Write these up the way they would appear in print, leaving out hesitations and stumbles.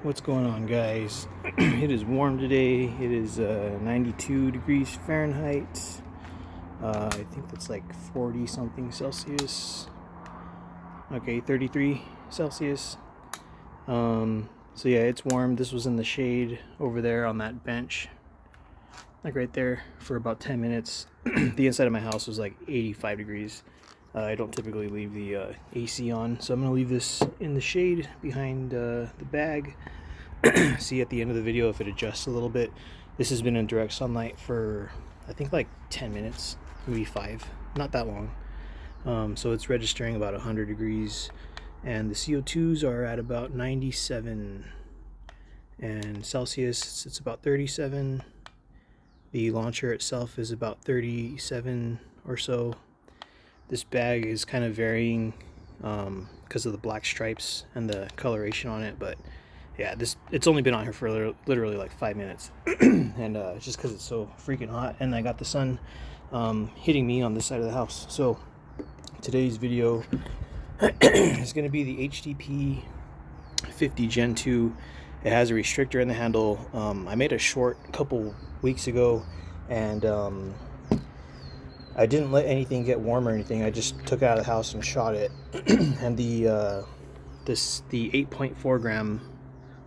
What's going on, guys? It is warm today. It is 92 degrees Fahrenheit. I think that's like 40 something Celsius. Okay, 33 Celsius. So yeah, it's warm. This was in the shade over there on that bench, like right there, for about 10 minutes. The inside of my house was like 85 degrees. I don't typically leave the AC on, so I'm going to leave this in the shade behind the bag. See at the end of the video if it adjusts a little bit. This has been in direct sunlight for, I think, like 10 minutes, maybe 5, not that long. So it's registering about 100 degrees, and the CO2s are at about 97, and Celsius it's about 37. The launcher itself is about 37 or so. This bag is kind of varying because of the black stripes and the coloration on it, but yeah, it's only been on here for literally like 5 minutes. And just because it's so freaking hot, and I got the sun hitting me on this side of the house. So today's video is going to be the HDP50 Gen 2. It has a restrictor in the handle. I made a short a couple weeks ago, and I didn't let anything get warm or anything. I just took it out of the house and shot it. And the 8.4 gram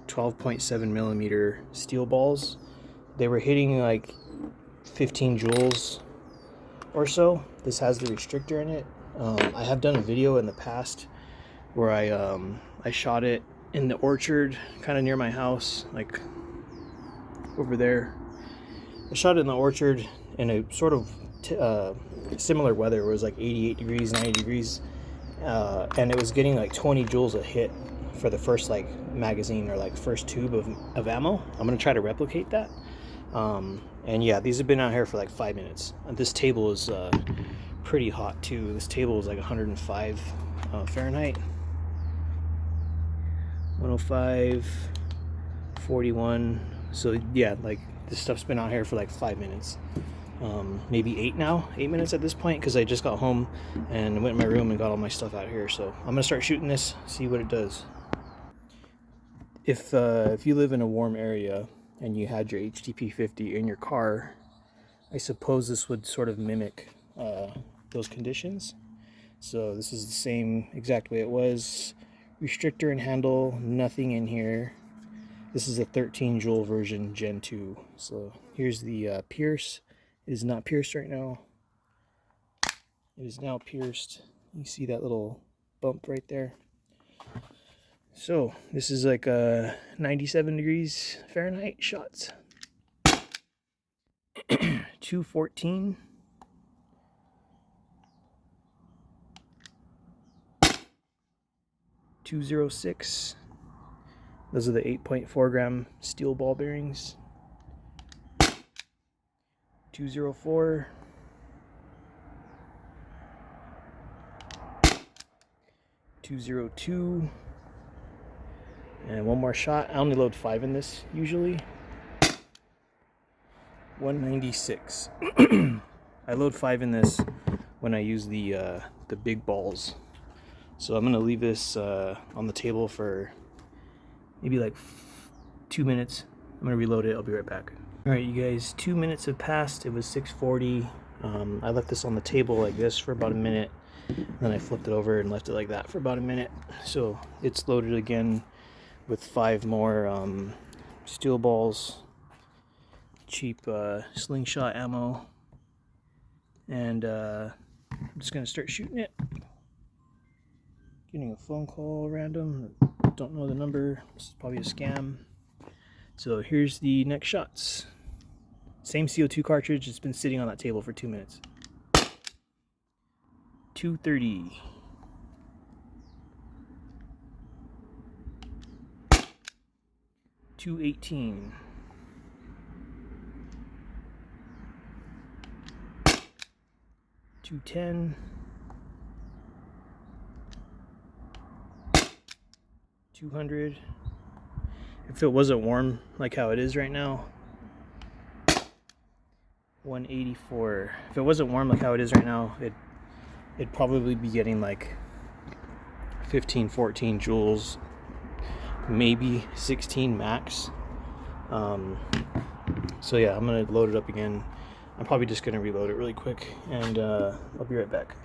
12.7 millimeter steel balls, they were hitting like 15 joules or so. This has the restrictor in it. I have done a video in the past where I shot it in the orchard kind of near my house, like over there. I shot it in the orchard in a sort of similar weather. It was like 88 degrees, 90 degrees, and it was getting like 20 joules a hit for the first like magazine, or like first tube of ammo. I'm gonna try to replicate that. And yeah, these have been out here for like 5 minutes. And this table is pretty hot too. This table is like 105 Fahrenheit, 105, 41. So yeah, like this stuff's been out here for like 5 minutes. Maybe 8 minutes at this point, because I just got home and went in my room and got all my stuff out here. So I'm gonna start shooting this, see what it does. If you live in a warm area and you had your HDP50 in your car, I suppose this would sort of mimic those conditions. So this is the same exact way it was. Restrictor and handle, nothing in here. This is a 13 joule version Gen 2. So here's the pierce. It is not pierced right now. It is now pierced. You see that little bump right there? So this is like 97 degrees Fahrenheit shots. 214. 206. Those are the 8.4 gram steel ball bearings. 204. 202. And one more shot. I only load 5 in this usually. 196. I load 5 in this when I use the big balls. So I'm gonna leave this on the table for maybe like 2 minutes. I'm gonna reload it. I'll be right back. All right, you guys. 2 minutes have passed. It was 6:40. I left this on the table like this for about a minute. And then I flipped it over and left it like that for about a minute. So it's loaded again with 5 more steel balls, cheap slingshot ammo, and I'm just gonna start shooting it. Getting a phone call random. Don't know the number. This is probably a scam. So here's the next shots. Same CO2 cartridge. It's been sitting on that table for 2 minutes. 230. 218. 210. 200. If it wasn't warm like how it is right now, 184. If it wasn't warm like how it is right now, it'd probably be getting like 15, 14 joules maybe 16 max. So yeah, I'm gonna load it up again. I'm probably just gonna reload it really quick, and I'll be right back.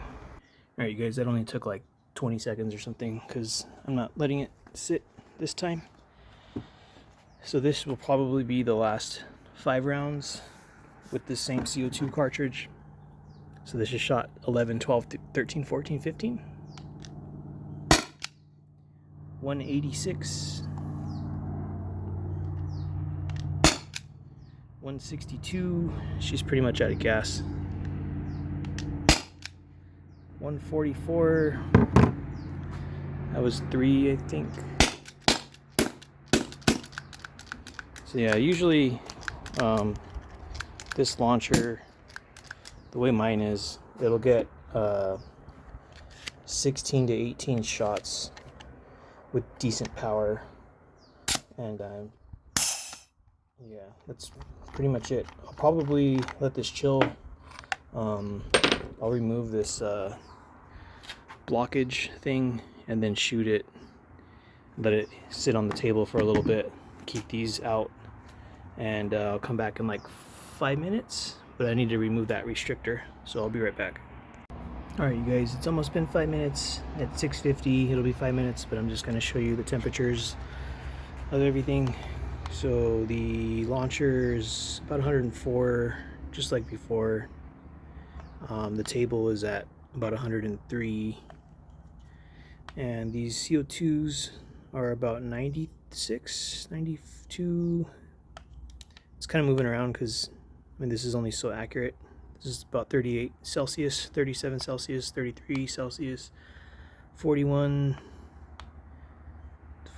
All right, you guys, that only took like 20 seconds or something because I'm not letting it sit this time. So this will probably be the last 5 rounds with this same CO2 cartridge. So this is shot 11, 12, 13, 14, 15. 186. 162. She's pretty much out of gas. 144. That was 3, I think. So yeah, usually this launcher, the way mine is, it'll get 16 to 18 shots with decent power, and yeah, that's pretty much it. I'll probably let this chill. I'll remove this blockage thing and then shoot it, let it sit on the table for a little bit, keep these out, and I'll come back in like 5 minutes, but I need to remove that restrictor, so I'll be right back. Alright, you guys, it's almost been 5 minutes. At 6:50 it'll be 5 minutes, but I'm just going to show you the temperatures of everything. So the launcher is about 104, just like before. The table is at about 103, and these CO2s are about 96, 92. It's kind of moving around because, I mean, this is only so accurate. This is about 38 Celsius, 37 Celsius, 33 Celsius, 41,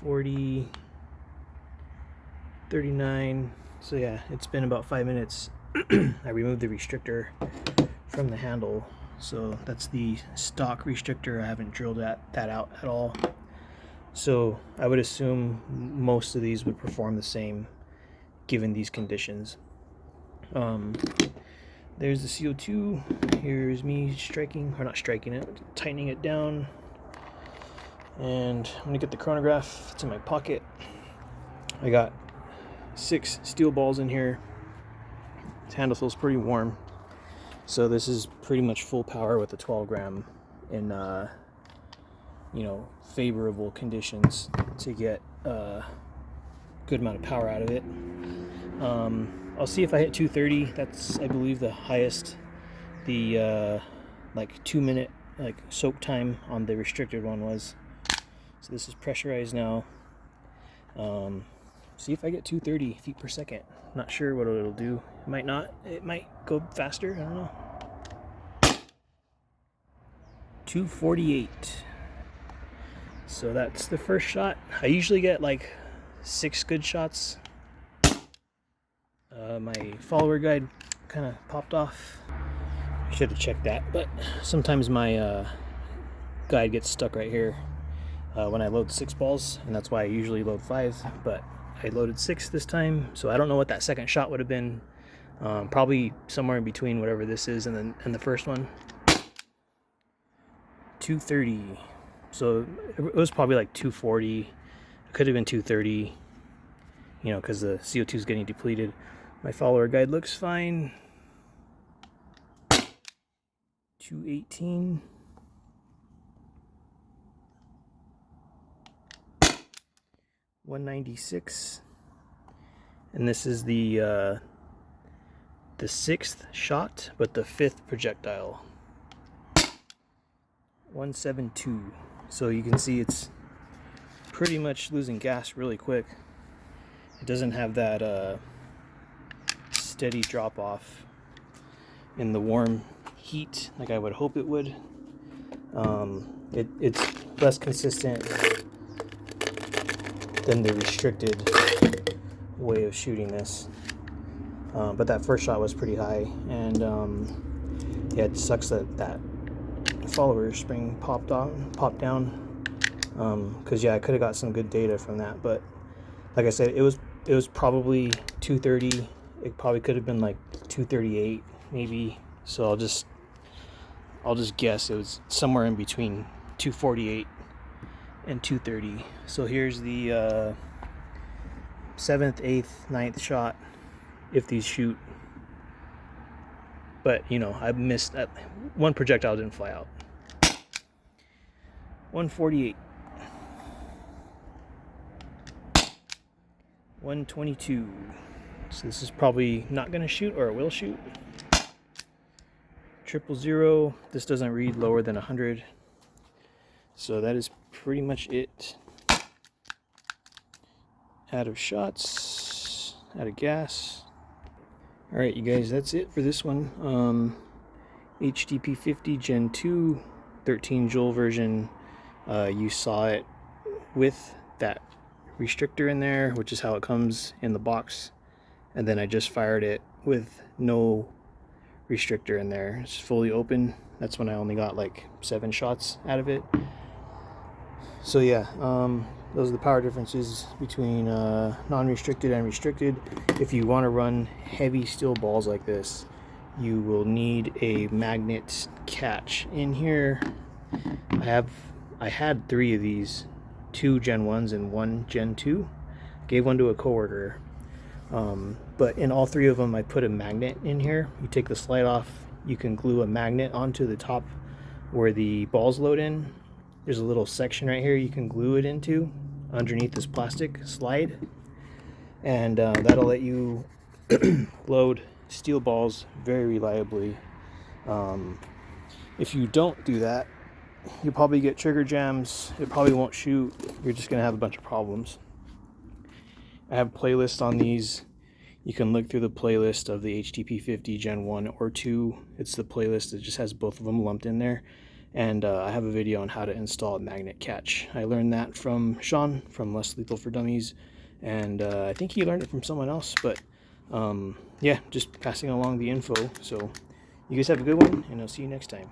40, 39. So yeah, it's been about 5 minutes. I removed the restrictor from the handle, so that's the stock restrictor. I haven't drilled that out at all, so I would assume most of these would perform the same given these conditions. There's the CO2. Here's me striking, or not striking it, tightening it down, and I'm gonna get the chronograph. It's in my pocket. I got 6 steel balls in here. This handle feels pretty warm. So this is pretty much full power with a 12 gram in, you know, favorable conditions to get a good amount of power out of it. I'll see if I hit 230. That's, I believe, the highest the like 2 minute like soak time on the restricted one was. So this is pressurized now. See if I get 230 feet per second. Not sure what it'll do. It might not. It might go faster. I don't know. 248. So that's the first shot. I usually get like 6 good shots. My follower guide kind of popped off. I should have checked that, but sometimes my guide gets stuck right here when I load 6 balls, and that's why I usually load 5, but I loaded 6 this time, so I don't know what that second shot would have been. Probably somewhere in between whatever this is and the first one. 230. So it was probably like 240. It could have been 230, you know, because the CO2 is getting depleted. My follower guide looks fine. 218. 196. And this is the 6th shot, but the 5th projectile. 172. So you can see it's pretty much losing gas really quick. It doesn't have that steady drop off in the warm heat like I would hope it would. It's less consistent than the restricted way of shooting this, but that first shot was pretty high, and yeah, it sucks that follower spring popped down, because yeah, I could have got some good data from that, but like I said, it was probably 230. It probably could have been like 238 maybe, so I'll just guess it was somewhere in between 248 and 230. So here's the 7th, 8th, 9th shot if these shoot. But you know, I missed that. One projectile didn't fly out. 148. 122. So this is probably not going to shoot, or it will shoot. 000. This doesn't read lower than 100. So that is pretty much it. Out of shots, out of gas. Alright, you guys, that's it for this one. HDP50 Gen 2 13 Joule version. You saw it with that restrictor in there, which is how it comes in the box. And then I just fired it with no restrictor in there. It's fully open. That's when I only got like 7 shots out of it. So yeah, those are the power differences between non-restricted and restricted. If you want to run heavy steel balls like this, you will need a magnet catch in here. I had 3 of these, 2 Gen 1s and 1 Gen 2. Gave one to a coworker. But in all 3 of them, I put a magnet in here. You take the slide off, you can glue a magnet onto the top where the balls load in. There's a little section right here you can glue it into underneath this plastic slide, and that'll let you load steel balls very reliably. If you don't do that, you'll probably get trigger jams. It probably won't shoot. You're just gonna have a bunch of problems. I have playlists on these. You can look through the playlist of the HDP50 Gen 1 or 2. It's the playlist that just has both of them lumped in there. And I have a video on how to install a magnet catch. I learned that from Sean from Less Lethal for Dummies. And I think he learned it from someone else. But yeah, just passing along the info. So you guys have a good one, and I'll see you next time.